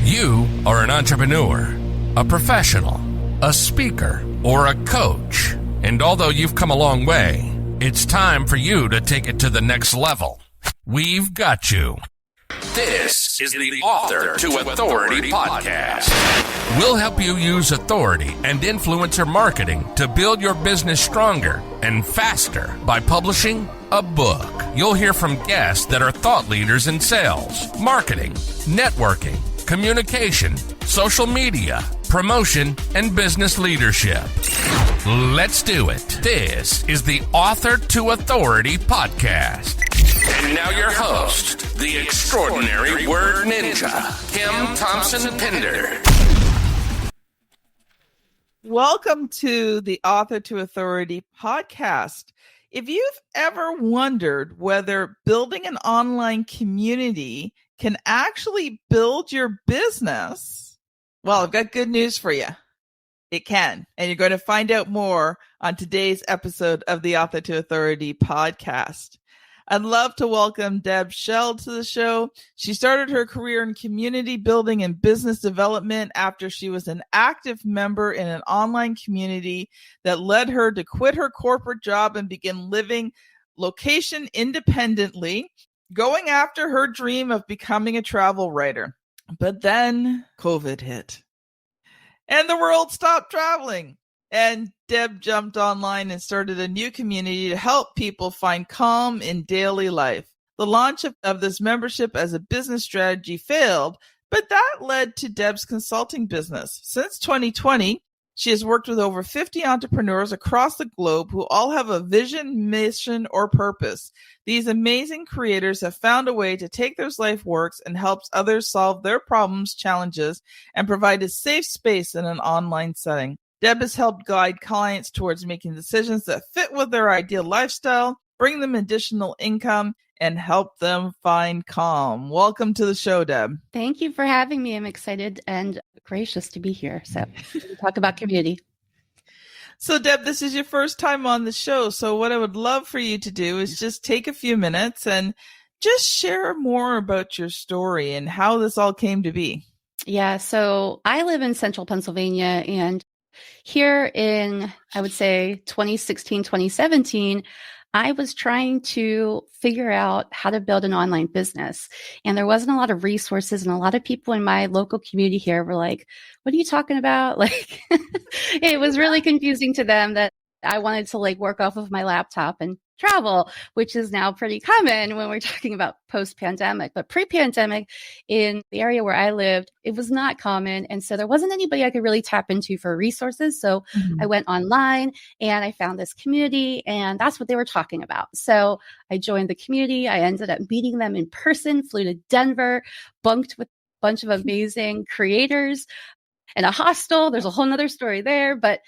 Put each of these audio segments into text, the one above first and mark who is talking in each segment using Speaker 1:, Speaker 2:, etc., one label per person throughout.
Speaker 1: You are an entrepreneur, a professional, a speaker, or a coach. And although you've come a long way, it's time for you to take it to the next level. We've got you. This is the Author to Authority podcast. We'll help you use authority and influencer marketing to build your business stronger and faster by publishing a book. You'll hear from guests that are thought leaders in sales, marketing, networking, communication, social media, promotion, and business leadership. Let's do it. This is the Author to Authority podcast. And now your host, the extraordinary word ninja, Kim Thompson Pinder.
Speaker 2: Welcome to the Author to Authority podcast. If you've ever wondered whether building an online community can actually build your business, well, I've got good news for you. It can. And you're going to find out more on today's episode of the Author to Authority podcast. I'd love to welcome Deb Schell to the show. She started her career in community building and business development after she was an active member in an online community that led her to quit her corporate job and begin living location independently, going after her dream of becoming a travel writer. But then COVID hit and the world stopped traveling. And Deb jumped online and started a new community to help people find calm in daily life. The launch of this membership as a business strategy failed, but that led to Deb's consulting business. Since 2020, she has worked with over 50 entrepreneurs across the globe who all have a vision, mission, or purpose. These amazing creators have found a way to take their life works and helps others solve their problems, challenges, and provide a safe space in an online setting. Deb has helped guide clients towards making decisions that fit with their ideal lifestyle, bring them additional income, and help them find calm. Welcome to the show, Deb.
Speaker 3: Thank you for having me. I'm excited and gracious to be here. So we'll talk about community.
Speaker 2: So, Deb, this is your first time on the show. So what I would love for you to do is just take a few minutes and just share more about your story and how this all came to be.
Speaker 3: Yeah, so I live in central Pennsylvania, and here in, I would say, 2016, 2017, I was trying to figure out how to build an online business. And there wasn't a lot of resources, and a lot of people in my local community here were like, what are you talking about? Like, it was really confusing to them that I wanted to work off of my laptop and travel, which is now pretty common when we're talking about post-pandemic. But pre-pandemic, in the area where I lived, it was not common. And so there wasn't anybody I could really tap into for resources. So I went online and I found this community, and that's what they were talking about. So I joined the community. I ended up meeting them in person, flew to Denver, bunked with a bunch of amazing creators in a hostel. There's a whole nother story there, but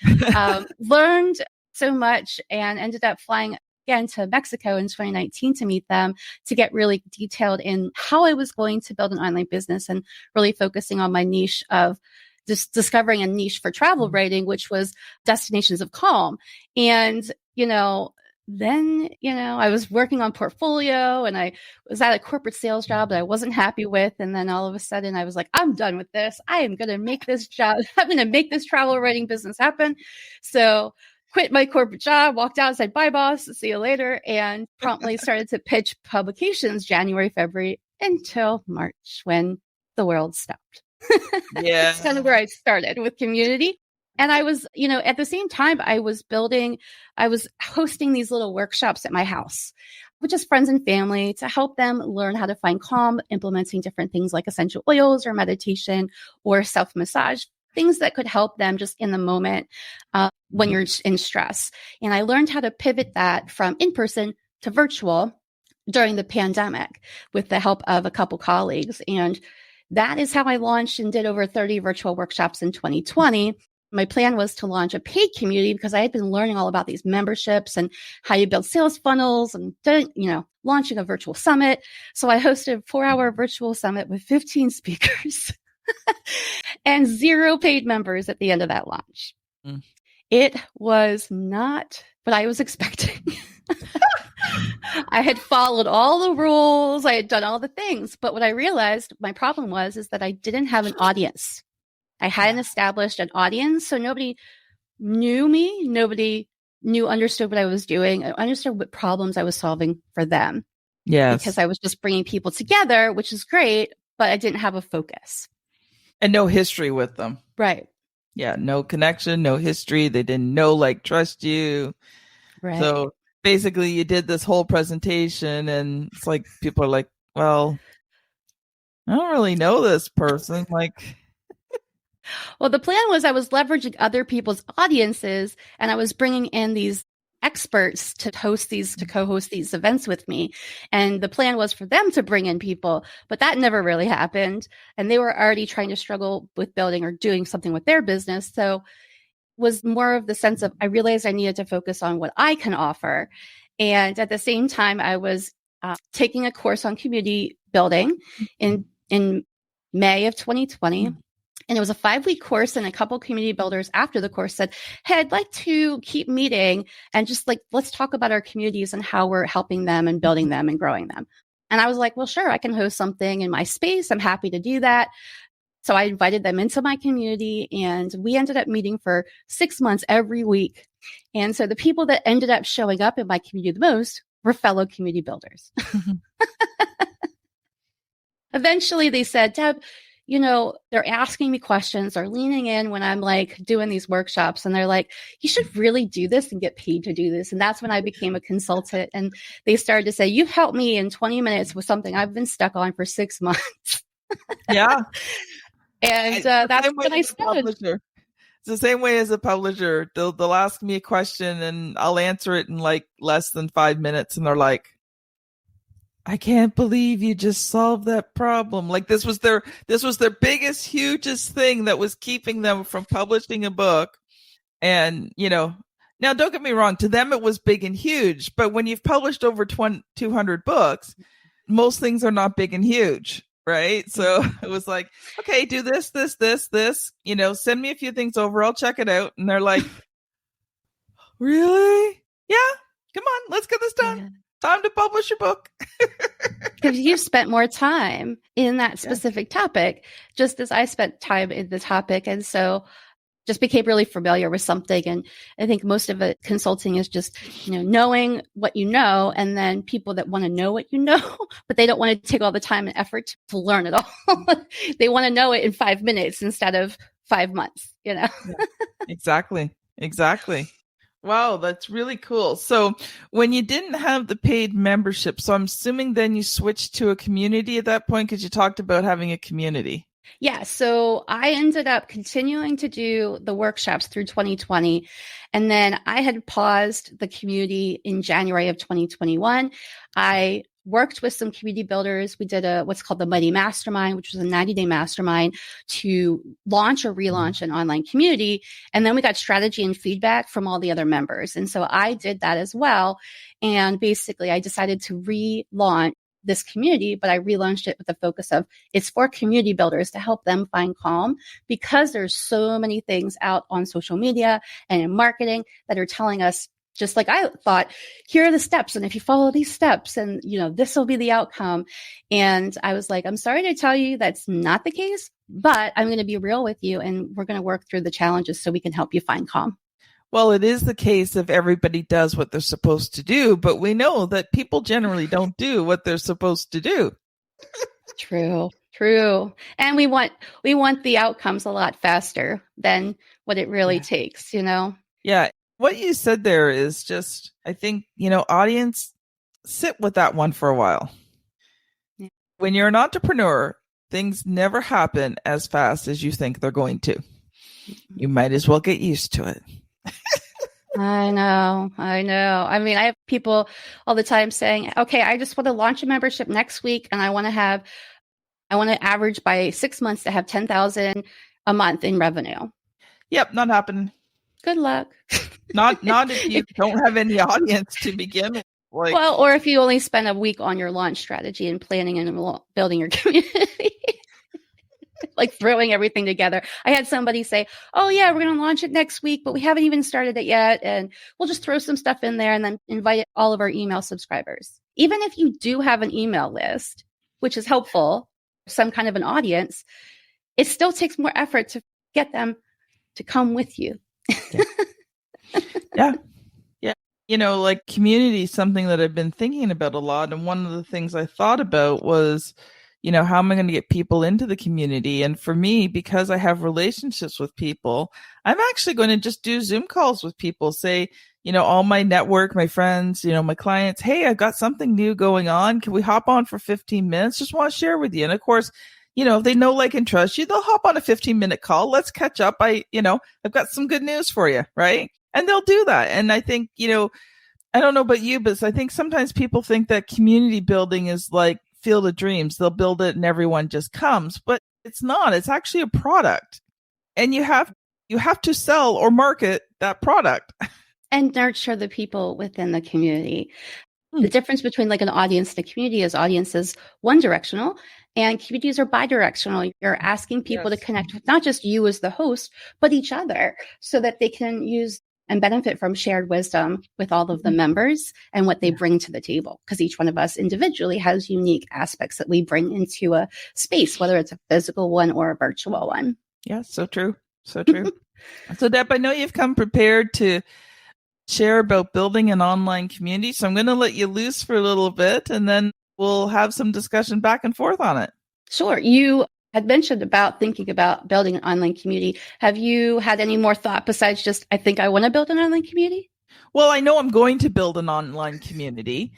Speaker 3: learned so much and ended up flying again to Mexico in 2019 to meet them, to get really detailed in how I was going to build an online business and really focusing on my niche of just discovering a niche for travel writing, which was destinations of calm. And, then, I was working on portfolio, and I was at a corporate sales job that I wasn't happy with. And then all of a sudden I was like, I'm done with this. I am going to make this job. I'm going to make this travel writing business happen. So quit my corporate job, walked out, said, bye, boss, see you later, and promptly started to pitch publications January, February, until March, when the world stopped.
Speaker 2: Yeah.
Speaker 3: That's kind of where I started with community. And I was, at the same time, I was hosting these little workshops at my house with just friends and family to help them learn how to find calm, implementing different things like essential oils or meditation or self-massage, things that could help them just in the moment when you're in stress. And I learned how to pivot that from in-person to virtual during the pandemic with the help of a couple colleagues. And that is how I launched and did over 30 virtual workshops in 2020. My plan was to launch a paid community because I had been learning all about these memberships and how you build sales funnels and, launching a virtual summit. So I hosted a 4-hour virtual summit with 15 speakers and 0 paid members at the end of that launch. It was not what I was expecting. I had followed all the rules. I had done all the things. But what I realized my problem is that I didn't have an audience. I hadn't established an audience. So nobody knew me. Nobody understood what I was doing. I understood what problems I was solving for them.
Speaker 2: Yes.
Speaker 3: Because I was just bringing people together, which is great, but I didn't have a focus.
Speaker 2: And no history with them.
Speaker 3: Right.
Speaker 2: Yeah. No connection, no history. They didn't know, like, trust you.
Speaker 3: Right.
Speaker 2: So basically you did this whole presentation and it's like, people are like, well, I don't really know this person. Like,
Speaker 3: well, the plan was I was leveraging other people's audiences and I was bringing in these experts to co-host these events with me. And the plan was for them to bring in people, but that never really happened. And they were already trying to struggle with building or doing something with their business. So it was more of the sense of, I realized I needed to focus on what I can offer. And at the same time, I was taking a course on community building in May of 2020. And it was a 5-week course, and a couple community builders after the course said, hey, I'd like to keep meeting and just like, let's talk about our communities and how we're helping them and building them and growing them. And I was like, well, sure, I can host something in my space. I'm happy to do that. So I invited them into my community, and we ended up meeting for 6 months every week. And so the people that ended up showing up in my community the most were fellow community builders. Eventually they said, Deb, you know, they're asking me questions or leaning in when I'm like doing these workshops, and they're like, you should really do this and get paid to do this. And that's when I became a consultant, and they started to say, you've helped me in 20 minutes with something I've been stuck on for 6 months.
Speaker 2: yeah.
Speaker 3: And that's when I started.
Speaker 2: It's the same way as a publisher. They'll ask me a question and I'll answer it in like less than 5 minutes. And they're like, I can't believe you just solved that problem. Like this was their biggest, hugest thing that was keeping them from publishing a book. And, you know, now don't get me wrong, to them it was big and huge, but when you've published over 200 books, most things are not big and huge, right? So it was like, okay, do this, you know, send me a few things over, I'll check it out. And they're like, really? Yeah, come on, let's get this done. Yeah. Time to publish a book.
Speaker 3: Because you spent more time in that specific topic, just as I spent time in the topic. And so just became really familiar with something. And I think most of it, consulting is just, you know, knowing what you know, and then people that want to know what you know, but they don't want to take all the time and effort to learn it all. They want to know it in 5 minutes instead of 5 months, you know?
Speaker 2: Yeah. Exactly. Wow, that's really cool. So when you didn't have the paid membership, so I'm assuming then you switched to a community at that point, because you talked about having a community.
Speaker 3: Yeah, so I ended up continuing to do the workshops through 2020. And then I had paused the community in January of 2021. I worked with some community builders. We did what's called the Mighty Mastermind, which was a 90-day mastermind to launch or relaunch an online community. And then we got strategy and feedback from all the other members. And so I did that as well. And basically I decided to relaunch this community, but I relaunched it with the focus of it's for community builders to help them find calm, because there's so many things out on social media and in marketing that are telling us, just like I thought, here are the steps. And if you follow these steps, and you know, this will be the outcome. And I was like, I'm sorry to tell you that's not the case, but I'm going to be real with you, and we're going to work through the challenges so we can help you find calm.
Speaker 2: Well, it is the case if everybody does what they're supposed to do, but we know that people generally don't do what they're supposed to do.
Speaker 3: True. And we want the outcomes a lot faster than what it really takes, you know?
Speaker 2: Yeah. What you said there is just, I think, you know, audience, sit with that one for a while. Yeah. When you're an entrepreneur, things never happen as fast as you think they're going to. You might as well get used to it.
Speaker 3: I know. I mean, I have people all the time saying, okay, I just want to launch a membership next week, and I want to average by 6 months to have 10,000 a month in revenue.
Speaker 2: Yep. Not happening.
Speaker 3: Good luck.
Speaker 2: Not if you don't have any audience to begin with. Like,
Speaker 3: well, or if you only spend a week on your launch strategy and planning and building your community. like throwing everything together. I had somebody say, oh yeah, we're going to launch it next week, but we haven't even started it yet. And we'll just throw some stuff in there and then invite all of our email subscribers. Even if you do have an email list, which is helpful, some kind of an audience, it still takes more effort to get them to come with you.
Speaker 2: Yeah. You know, like community is something that I've been thinking about a lot. And one of the things I thought about was, you know, how am I going to get people into the community? And for me, because I have relationships with people, I'm actually going to just do Zoom calls with people, say, you know, all my network, my friends, you know, my clients, hey, I've got something new going on. Can we hop on for 15 minutes? Just want to share with you. And of course, you know, if they know, like, and trust you, they'll hop on a 15-minute call. Let's catch up. I've got some good news for you. Right. And they'll do that. And I think, you know, I don't know about you, but I think sometimes people think that community building is like Field of Dreams. They'll build it and everyone just comes, but it's not. It's actually a product. And you have to sell or market that product.
Speaker 3: And nurture the people within the community. The difference between like an audience and a community is audiences one directional and communities are bidirectional. You're asking people to connect with not just you as the host, but each other so that they can use and benefit from shared wisdom with all of the members and what they bring to the table. Because each one of us individually has unique aspects that we bring into a space, whether it's a physical one or a virtual one.
Speaker 2: Yeah, so true. So true. So Deb, I know you've come prepared to share about building an online community. So I'm going to let you loose for a little bit and then we'll have some discussion back and forth on it.
Speaker 3: Sure. You had mentioned about thinking about building an online community. Have you had any more thought besides just, I think I want to build an online community?
Speaker 2: Well, I know I'm going to build an online community.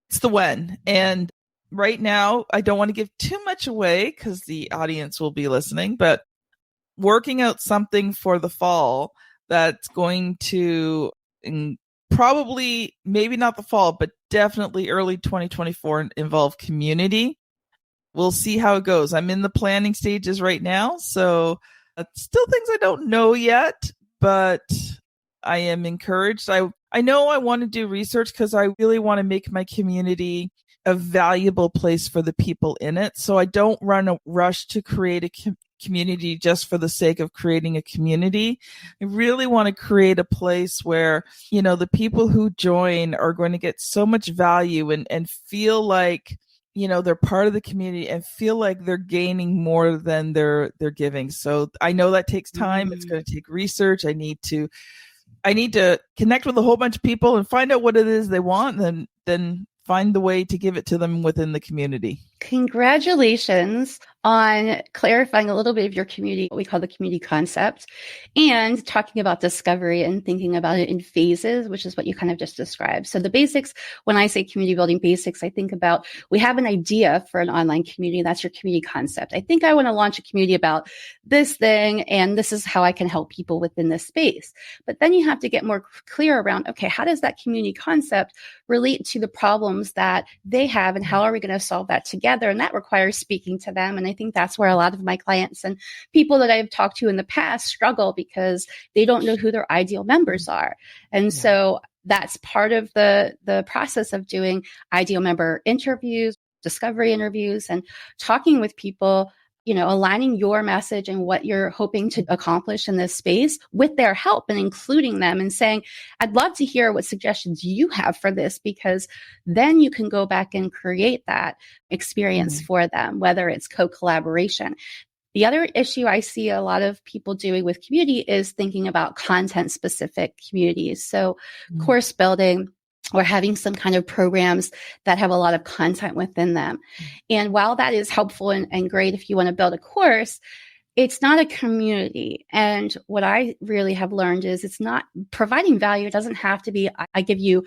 Speaker 2: It's the when. And right now, I don't want to give too much away because the audience will be listening, but working out something for the fall that's going to probably, maybe not the fall, but definitely early 2024 involve community. We'll see how it goes. I'm in the planning stages right now, so still things I don't know yet, but I am encouraged. I know I want to do research because I really want to make my community a valuable place for the people in it. So I don't rush to create a community just for the sake of creating a community. I really want to create a place where, you know, the people who join are going to get so much value and feel like, you know, they're part of the community and feel like they're gaining more than they're giving. So I know that takes time. It's going to take research. I need to connect with a whole bunch of people and find out what it is they want and then find the way to give it to them within the community.
Speaker 3: Congratulations on clarifying a little bit of your community, what we call the community concept, and talking about discovery and thinking about it in phases, which is what you kind of just described. So the basics, when I say community building basics, I think about, we have an idea for an online community. That's your community concept. I think I want to launch a community about this thing, and this is how I can help people within this space. But then you have to get more clear around, okay, how does that community concept relate to the problems that they have, and how are we going to solve that together? And that requires speaking to them. And I think that's where a lot of my clients and people that I've talked to in the past struggle because they don't know who their ideal members are. And so that's part of the process of doing ideal member interviews, discovery interviews, and talking with people, you know, aligning your message and what you're hoping to accomplish in this space with their help and including them and saying, I'd love to hear what suggestions you have for this, because then you can go back and create that experience for them, whether it's co-collaboration. The other issue I see a lot of people doing with community is thinking about content specific communities. So course building, or having some kind of programs that have a lot of content within them. And while that is helpful and great if you want to build a course, it's not a community. And what I really have learned is it's not providing value. It doesn't have to be, I give you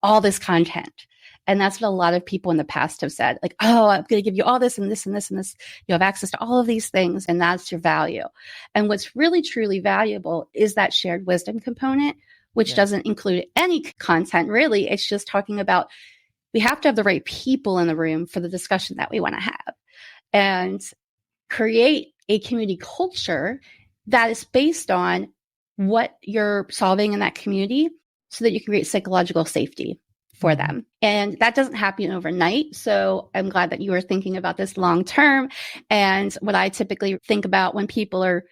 Speaker 3: all this content. And that's what a lot of people in the past have said, like, oh, I'm going to give you all this and this and this and this. You have access to all of these things, and that's your value. And what's really, truly valuable is that shared wisdom component, which doesn't include any content, really. It's just talking about, we have to have the right people in the room for the discussion that we want to have, and create a community culture that is based on what you're solving in that community so that you can create psychological safety. for them. And that doesn't happen overnight. So I'm glad that you were thinking about this long term. And what I typically think about when people are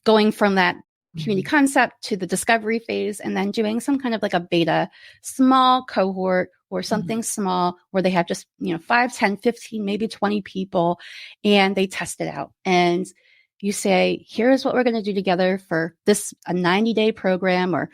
Speaker 3: going from that community concept to the discovery phase and then doing some kind of like a beta small cohort or something small where they have just, 5, 10, 15, maybe 20 people, and they test it out. And you say, here's what we're going to do together for this, a 90-day program or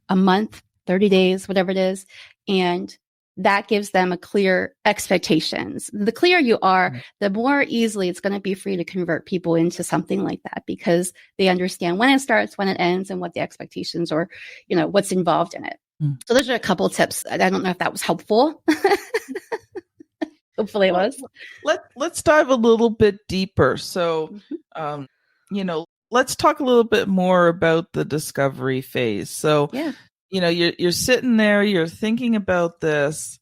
Speaker 3: a month, 30 days, whatever it is. And that gives them a clear expectations. The clearer you are, the more easily it's going to be for you to convert people into something like that, because they understand when it starts, when it ends, and what the expectations or, what's involved in it. So those are a couple of tips. I don't know if that was helpful. Hopefully it was.
Speaker 2: Let's dive a little bit deeper. So, let's talk a little bit more about the discovery phase. So, you're sitting there, you're thinking about this.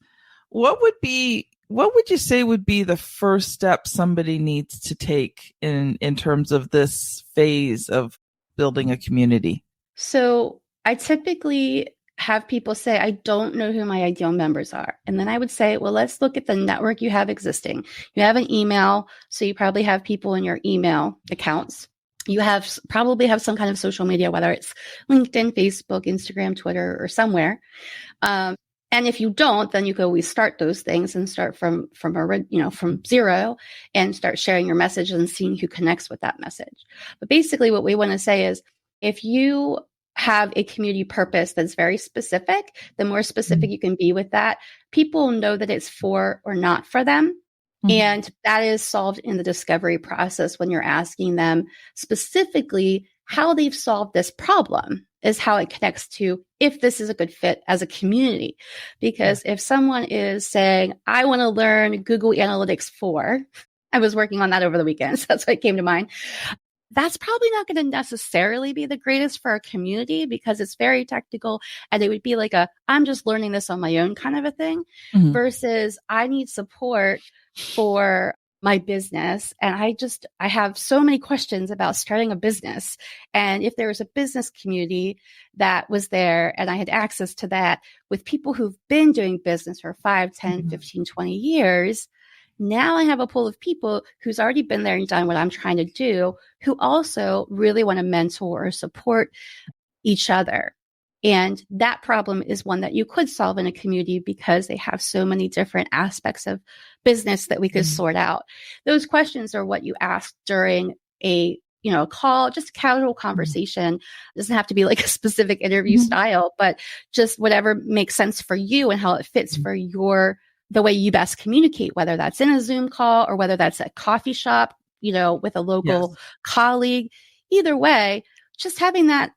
Speaker 2: What would you say would be the first step somebody needs to take in terms of this phase of building a community?
Speaker 3: So I typically have people say, I don't know who my ideal members are. And then I would say, well, let's look at the network you have existing. You have an email, so you probably have people in your email accounts. You probably have some kind of social media, whether it's LinkedIn, Facebook, Instagram, Twitter, or somewhere. And if you don't, then you can always start those things and start from zero and start sharing your message and seeing who connects with that message. But basically what we want to say is, if you have a community purpose that's very specific, the more specific you can be with that, people know that it's for or not for them. And that is solved in the discovery process when you're asking them specifically how they've solved this problem, is how it connects to if this is a good fit as a community. Because if someone is saying, I want to learn Google Analytics 4, I was working on that over the weekend, so that's what came to mind. That's probably not going to necessarily be the greatest for our community, because it's very technical and it would be like I'm just learning this on my own kind of a thing, versus I need support for my business. And I have so many questions about starting a business. And if there was a business community that was there and I had access to that with people who've been doing business for 5, 10, 15, 20 years, now I have a pool of people who's already been there and done what I'm trying to do, who also really want to mentor or support each other. And that problem is one that you could solve in a community, because they have so many different aspects of business that we could sort out. Those questions are what you ask during a call, just a casual conversation. It doesn't have to be like a specific interview style, but just whatever makes sense for you and how it fits for the way you best communicate, whether that's in a Zoom call or whether that's a coffee shop, with a local colleague. Either way, just having that,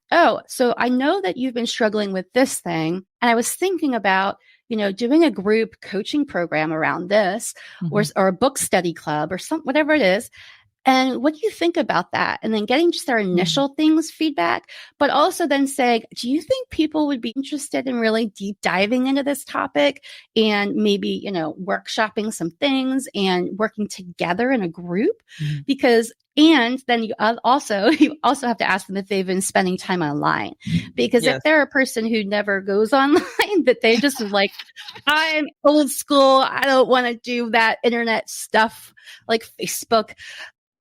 Speaker 3: so I know that you've been struggling with this thing. And I was thinking about, doing a group coaching program around this, or a book study club or whatever it is. And what do you think about that? And then getting just their initial feedback, but also then saying, do you think people would be interested in really deep diving into this topic and maybe, workshopping some things and working together in a group? And then you also have to ask them if they've been spending time online, because if they're a person who never goes online, that they just like, I'm old school, I don't want to do that internet stuff like Facebook.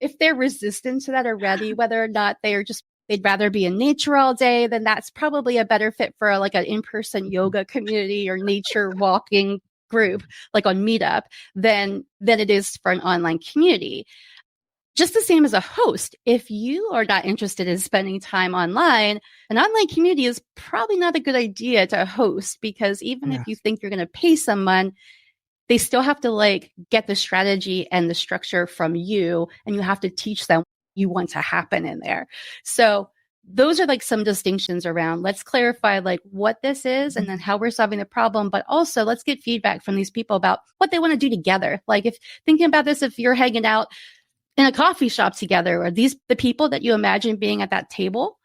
Speaker 3: If they're resistant to that already, whether or not they'd rather be in nature all day, then that's probably a better fit for like an in-person yoga community or nature walking group, like on Meetup, than it is for an online community. Just the same as a host. If you are not interested in spending time online, an online community is probably not a good idea to host, because even if you think you're going to pay someone, they still have to get the strategy and the structure from you, and you have to teach them what you want to happen in there. So those are some distinctions around, let's clarify what this is and then how we're solving the problem, but also let's get feedback from these people about what they want to do together. If thinking about this, if you're hanging out in a coffee shop together, are these the people that you imagine being at that table?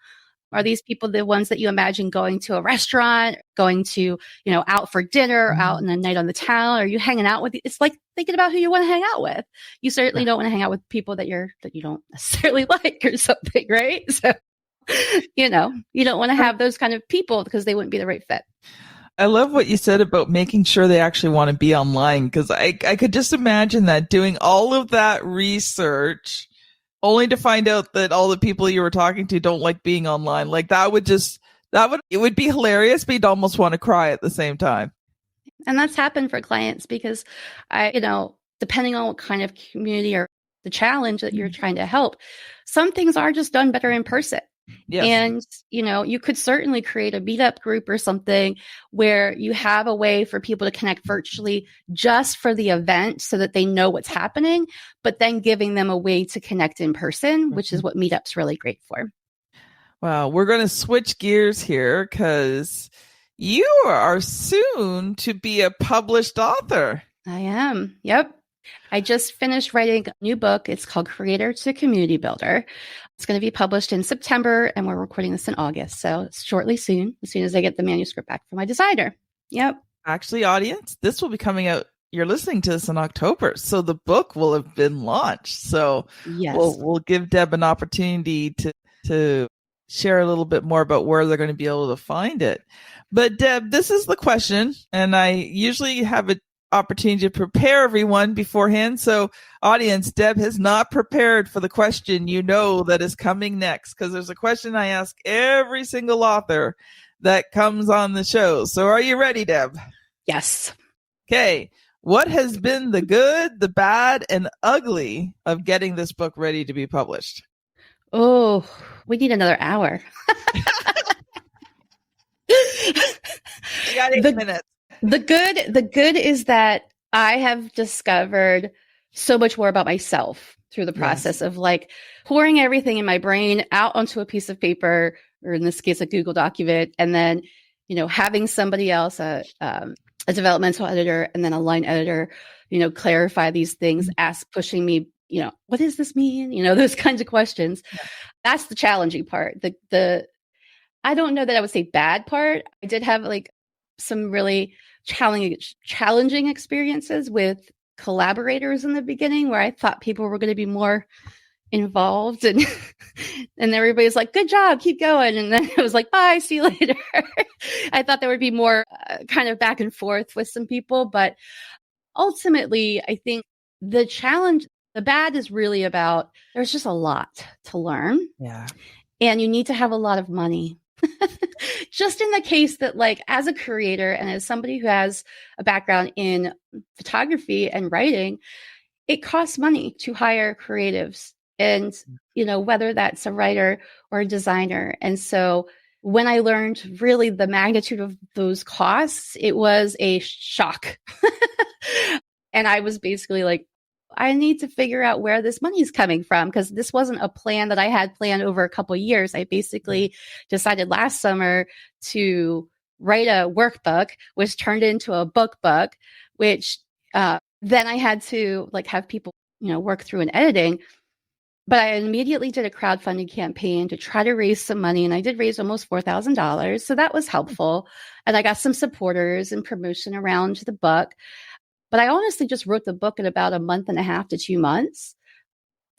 Speaker 3: Are these people the ones that you imagine going to a restaurant, going to, out for dinner, out on a night on the town? Are you hanging out with? It's like thinking about who you want to hang out with. You certainly don't want to hang out with people that you don't necessarily like or something, right? So, you don't want to have those kind of people, because they wouldn't be the right fit.
Speaker 2: I love what you said about making sure they actually want to be online, because I could just imagine that doing all of that research only to find out that all the people you were talking to don't like being online. Like it would be hilarious, but you'd almost want to cry at the same time.
Speaker 3: And that's happened for clients because depending on what kind of community or the challenge that you're trying to help, some things are just done better in person. Yes. And, you could certainly create a meetup group or something where you have a way for people to connect virtually just for the event so that they know what's happening, but then giving them a way to connect in person, which is what Meetup's really great for.
Speaker 2: Wow. We're going to switch gears here because you are soon to be a published author.
Speaker 3: I am. Yep. I just finished writing a new book. It's called Creator to Community Builder. It's going to be published in September, and we're recording this in August. So shortly soon, as soon as I get the manuscript back from my designer. Yep.
Speaker 2: Actually, audience, this will be coming out. You're listening to this in October, so the book will have been launched. So yes. We'll give Deb an opportunity to share a little bit more about where they're going to be able to find it. But Deb, this is the question, and I usually have an opportunity to prepare everyone beforehand. So audience, Deb has not prepared for the question that is coming next, because there's a question I ask every single author that comes on the show. So are you ready, Deb?
Speaker 3: Yes.
Speaker 2: Okay. What has been the good, the bad, and ugly of getting this book ready to be published?
Speaker 3: Oh, we need another hour.
Speaker 2: You got 8 minutes.
Speaker 3: The good is that I have discovered so much more about myself through the process of like pouring everything in my brain out onto a piece of paper, or in this case, a Google document, and then, having somebody else, a developmental editor and then a line editor, clarify these things, pushing me, what does this mean? Those kinds of questions. Yeah. That's the challenging part. I don't know that I would say bad part. I did have like some really challenging experiences with collaborators in the beginning, where I thought people were going to be more involved, and everybody's like, good job, keep going. And then it was like, bye, see you later. I thought there would be more kind of back and forth with some people, but ultimately I think the bad is really about, there's just a lot to learn.
Speaker 2: Yeah.
Speaker 3: And you need to have a lot of money. Just in the case that, like, as a creator and as somebody who has a background in photography and writing, it costs money to hire creatives, and, whether that's a writer or a designer. And so when I learned really the magnitude of those costs, it was a shock. And I was basically like, I need to figure out where this money is coming from, because this wasn't a plan that I had planned over a couple of years. I basically decided last summer to write a workbook, which turned into a book, which then I had to have people, work through an editing. But I immediately did a crowdfunding campaign to try to raise some money, and I did raise almost $4,000. So that was helpful. And I got some supporters and promotion around the book. But I honestly just wrote the book in about 1.5 to 2 months,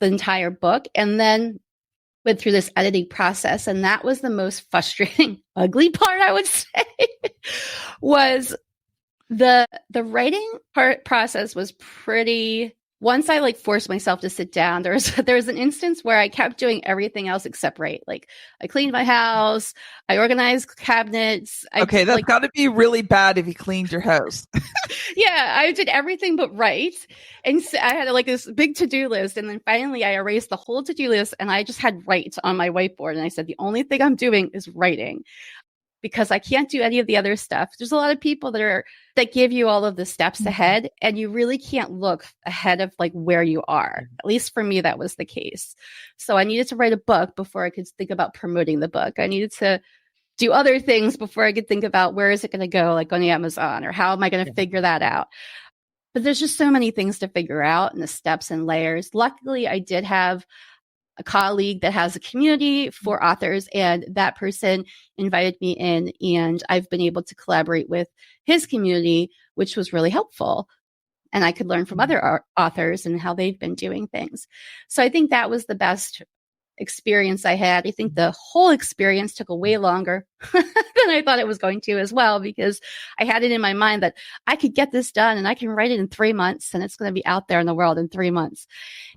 Speaker 3: the entire book, and then went through this editing process. And that was the most frustrating, ugly part, I would say, was the writing process was pretty. Once I forced myself to sit down, there was an instance where I kept doing everything else except write. Like, I cleaned my house, I organized cabinets.
Speaker 2: Okay, that's got to be really bad if you cleaned your house.
Speaker 3: Yeah, I did everything but write. And so I had this big to-do list, and then finally I erased the whole to-do list, and I just had write on my whiteboard. And I said, the only thing I'm doing is writing, because I can't do any of the other stuff. There's a lot of people that give you all of the steps ahead, and you really can't look ahead of where you are. At least for me, that was the case. So I needed to write a book before I could think about promoting the book. I needed to do other things before I could think about where is it going to go, on Amazon, or how am I going to figure that out? But there's just so many things to figure out, and the steps and layers. Luckily, I did have a colleague that has a community for authors, and that person invited me in, and I've been able to collaborate with his community, which was really helpful. And I could learn from other authors and how they've been doing things. So I think that was the best experience I had. I think the whole experience took a way longer than I thought it was going to as well, because I had it in my mind that I could get this done and I can write it in 3 months and it's going to be out there in the world in 3 months.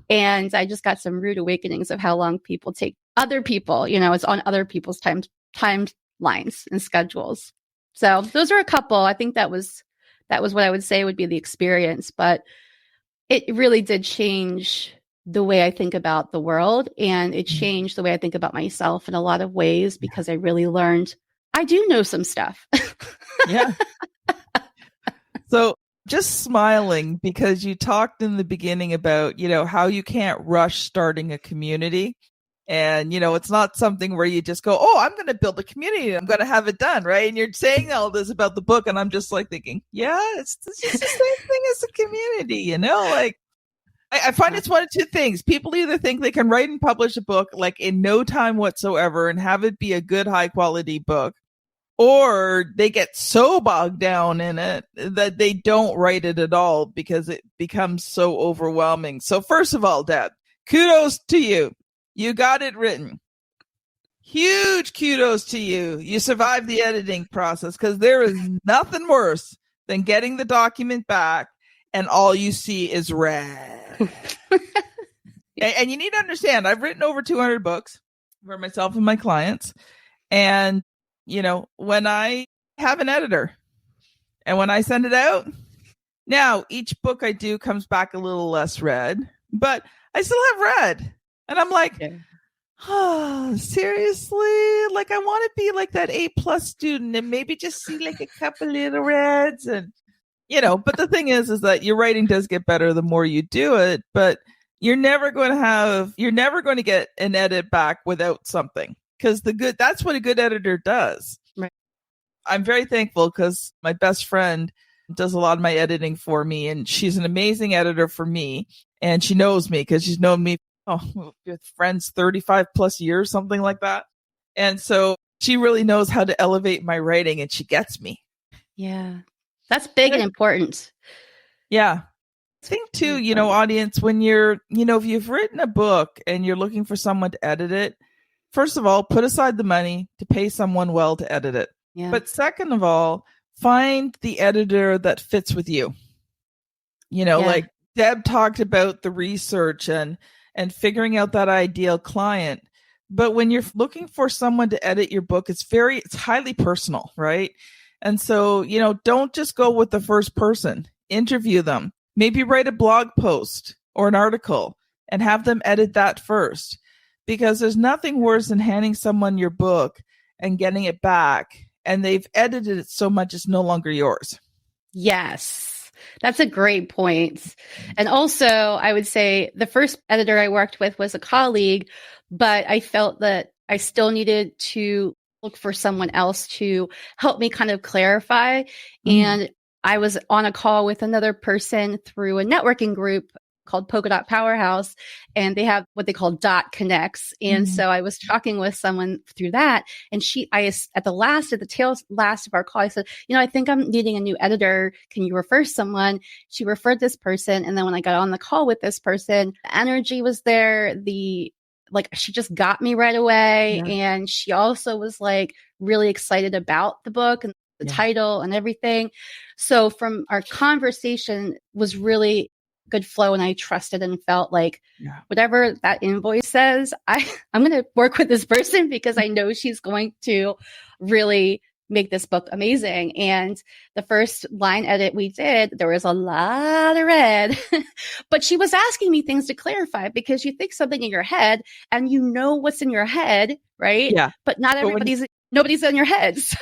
Speaker 3: And I just got some rude awakenings of how long people take other people, it's on other people's timelines and schedules. So those are a couple. I think that was what I would say would be the experience, but it really did change the way I think about the world, and it changed the way I think about myself in a lot of ways, because I really learned I do know some stuff.
Speaker 2: Yeah. So just smiling, because you talked in the beginning about, how you can't rush starting a community. And, it's not something where you just go, oh, I'm going to build a community and I'm going to have it done. Right. And you're saying all this about the book. And I'm just like thinking, yeah, it's just the same thing as a community, like I find it's one of two things. People either think they can write and publish a book like in no time whatsoever and have it be a good, high quality book, or they get so bogged down in it that they don't write it at all because it becomes so overwhelming. So first of all, Deb, kudos to you. You got it written. Huge kudos to you. You survived the editing process, because there is nothing worse than getting the document back and all you see is red. And you need to understand, I've written over 200 books for myself and my clients. And, when I have an editor and when I send it out, now each book I do comes back a little less red, but I still have red. And I'm like, oh, seriously? Like, I want to be like that A+ student and maybe just see like a couple little reds. And, but the thing is that your writing does get better the more you do it, but you're never going to get an edit back without something, because that's what a good editor does.
Speaker 3: Right.
Speaker 2: I'm very thankful, because my best friend does a lot of my editing for me, and she's an amazing editor for me. And she knows me because she's known me, with friends 35 plus years, something like that. And so she really knows how to elevate my writing, and she gets me.
Speaker 3: Yeah. That's big and important.
Speaker 2: Yeah. I think too, audience, when you're, if you've written a book and you're looking for someone to edit it, first of all, put aside the money to pay someone well to edit it.
Speaker 3: Yeah.
Speaker 2: But second of all, find the editor that fits with you. Like Deb talked about the research and figuring out that ideal client. But when you're looking for someone to edit your book, it's highly personal, right? And so, don't just go with the first person. Interview them. Maybe write a blog post or an article and have them edit that first. Because there's nothing worse than handing someone your book and getting it back, and they've edited it so much it's no longer yours.
Speaker 3: Yes, that's a great point. And also, I would say the first editor I worked with was a colleague, but I felt that I still needed to look for someone else to help me kind of clarify. And I was on a call with another person through a networking group called Polka Dot Powerhouse, and they have what they call dot connects. And so I was talking with someone through that, and at the tail last of our call, I said, I think I'm needing a new editor. Can you refer someone? She referred this person. And then when I got on the call with this person, the energy was there. She just got me right away. Yeah. And she also was really excited about the book and the title and everything. So from our conversation was really good flow, and I trusted and felt like whatever that invoice says, I'm going to work with this person because I know she's going to really make this book amazing. And the first line edit we did, there was a lot of red, but she was asking me things to clarify, because you think something in your head and what's in your head, right?
Speaker 2: Yeah.
Speaker 3: But nobody's in your head. So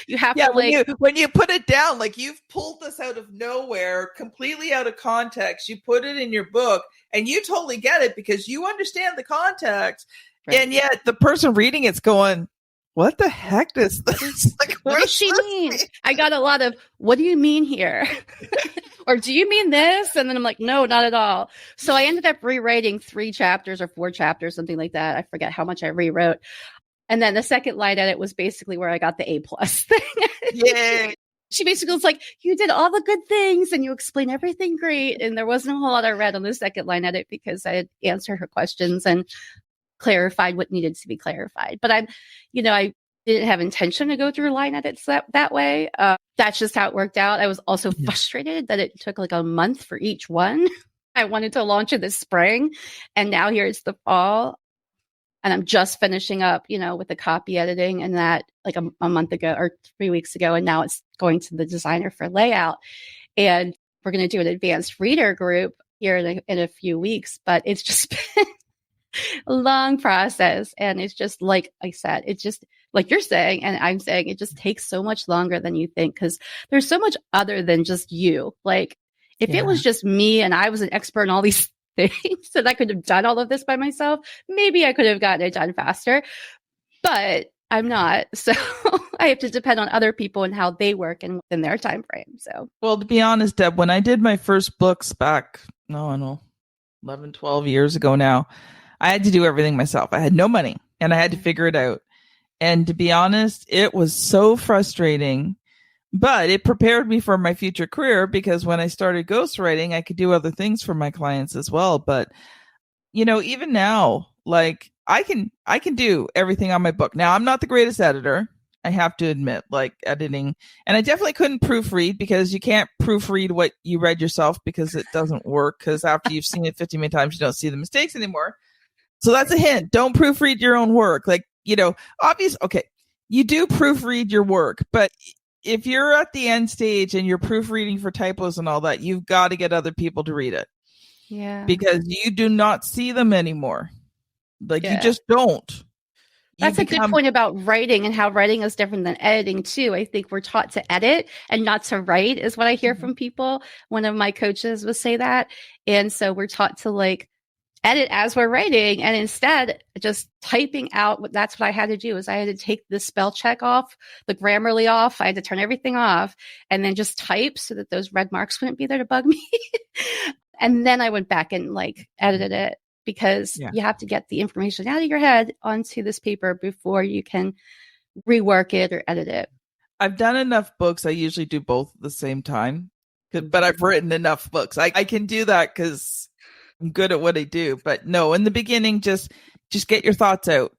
Speaker 3: you have to
Speaker 2: when you put it down, you've pulled this out of nowhere, completely out of context. You put it in your book and you totally get it because you understand the context. Right. And yet the person reading it's going, what the heck is this?
Speaker 3: What does she mean? I got a lot of, what do you mean here? Or do you mean this? And then I'm like, no, not at all. So I ended up rewriting 3 chapters or 4 chapters, something like that. I forget how much I rewrote. And then the second line edit was basically where I got the A+ thing.
Speaker 2: Yeah.
Speaker 3: She basically was like, you did all the good things and you explained everything great. And there wasn't a whole lot of red on the second line edit because I had answered her questions. And clarified what needed to be clarified. But I didn't have intention to go through line edits that way. That's just how it worked out. I was also frustrated that it took like a month for each one. I wanted to launch it this spring, and now here it's the fall. And I'm just finishing up, with the copy editing and that like a month ago or 3 weeks ago. And now it's going to the designer for layout. And we're going to do an advanced reader group here in a few weeks. But it's just been a long process. And it's just like I said, it's just like you're saying, and I'm saying, it just takes so much longer than you think because there's so much other than just you. Like if it was just me and I was an expert in all these things that I could have done all of this by myself, maybe I could have gotten it done faster, but I'm not. So I have to depend on other people and how they work and within their time frame. So,
Speaker 2: well, to be honest, Deb, when I did my first books back, 11, 12 years ago now, I had to do everything myself. I had no money and I had to figure it out. And to be honest, it was so frustrating. But it prepared me for my future career because when I started ghostwriting, I could do other things for my clients as well. But, even now, like I can do everything on my book. Now, I'm not the greatest editor. I have to admit, like editing. And I definitely couldn't proofread because you can't proofread what you read yourself because it doesn't work. Because after you've seen it 50 many times, you don't see the mistakes anymore. So that's a hint. Don't proofread your own work. Like, obvious. Okay, you do proofread your work, but if you're at the end stage and you're proofreading for typos and all that, you've got to get other people to read it.
Speaker 3: Yeah. Because
Speaker 2: you do not see them anymore. Like you just don't.
Speaker 3: That's a good point about writing and how writing is different than editing too. I think we're taught to edit and not to write is what I hear from people. One of my coaches would say that. And so we're taught to like edit as we're writing, and instead just typing out. That's what I had to do is I had to take the spell check off, the Grammarly off. I had to turn everything off and then just type so that those red marks wouldn't be there to bug me. And then I went back and like edited it because you have to get the information out of your head onto this paper before you can rework it or edit it.
Speaker 2: I've done enough books. I usually do both at the same time, but I've written enough books. I can do that because I'm good at what I do. But no, in the beginning, just get your thoughts out.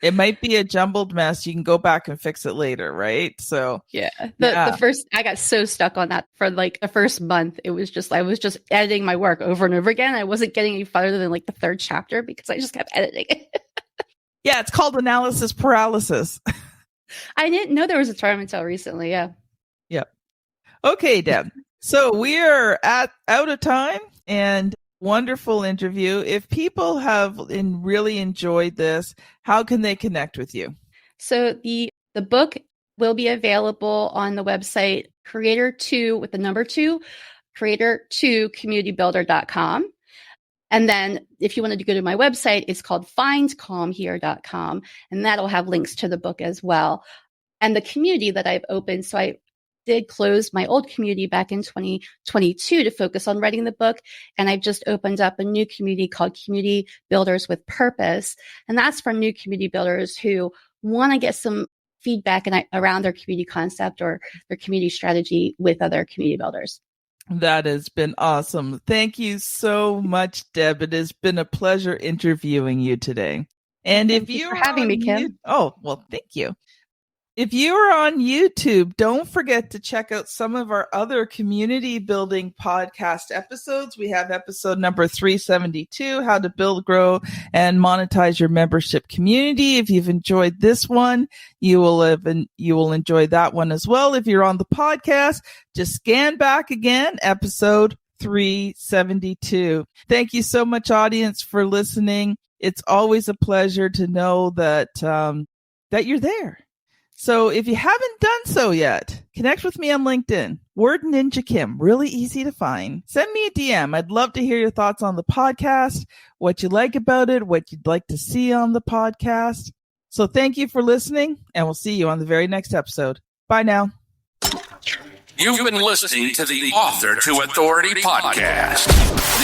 Speaker 2: It might be a jumbled mess. You can go back and fix it later, right? So
Speaker 3: the first, I got so stuck on that for like the first month. It was just, I was just editing my work over and over again. I wasn't getting any farther than like the third chapter because I just kept editing it.
Speaker 2: Yeah, it's called analysis paralysis.
Speaker 3: I didn't know there was a term until recently. Yeah.
Speaker 2: Yep. Okay, Deb. So we are out of time and wonderful interview. If people have really enjoyed this, how can they connect with you?
Speaker 3: So the book will be available on the website creator2 with the number 2, creator2communitybuilder.com. And then if you wanted to go to my website, it's called findcalmhere.com. And that'll have links to the book as well. And the community that I've opened. So I did close my old community back in 2022 to focus on writing the book. And I've just opened up a new community called Community Builders with Purpose. And that's for new community builders who want to get some feedback around their community concept or their community strategy with other community builders.
Speaker 2: That has been awesome. Thank you so much, Deb. It has been a pleasure interviewing you today. And
Speaker 3: Thank you for having me, Kim.
Speaker 2: Thank you. If you are on YouTube, don't forget to check out some of our other community building podcast episodes. We have episode number 372, How to Build, Grow, and Monetize Your Membership Community. If you've enjoyed this one, you will enjoy that one as well. If you're on the podcast, just scan back again, episode 372. Thank you so much, audience, for listening. It's always a pleasure to know that you're there. So if you haven't done so yet, connect with me on LinkedIn, Word Ninja Kim, really easy to find. Send me a DM. I'd love to hear your thoughts on the podcast, what you like about it, what you'd like to see on the podcast. So thank you for listening, and we'll see you on the very next episode. Bye now.
Speaker 1: You've been listening to the Author to Authority podcast.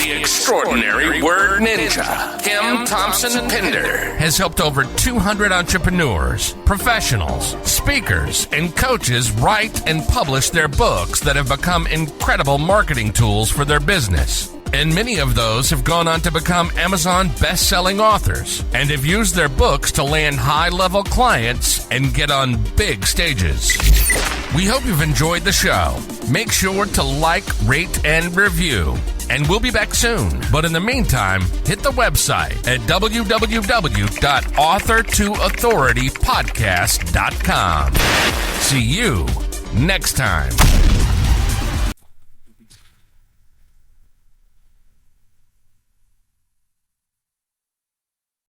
Speaker 1: The extraordinary Word Ninja, Kim Thompson Pinder, has helped over 200 entrepreneurs, professionals, speakers, and coaches write and publish their books that have become incredible marketing tools for their business. And many of those have gone on to become Amazon best-selling authors and have used their books to land high-level clients and get on big stages. We hope you've enjoyed the show. Make sure to like, rate, and review. And we'll be back soon. But in the meantime, hit the website at www.author2authoritypodcast.com. See you next time.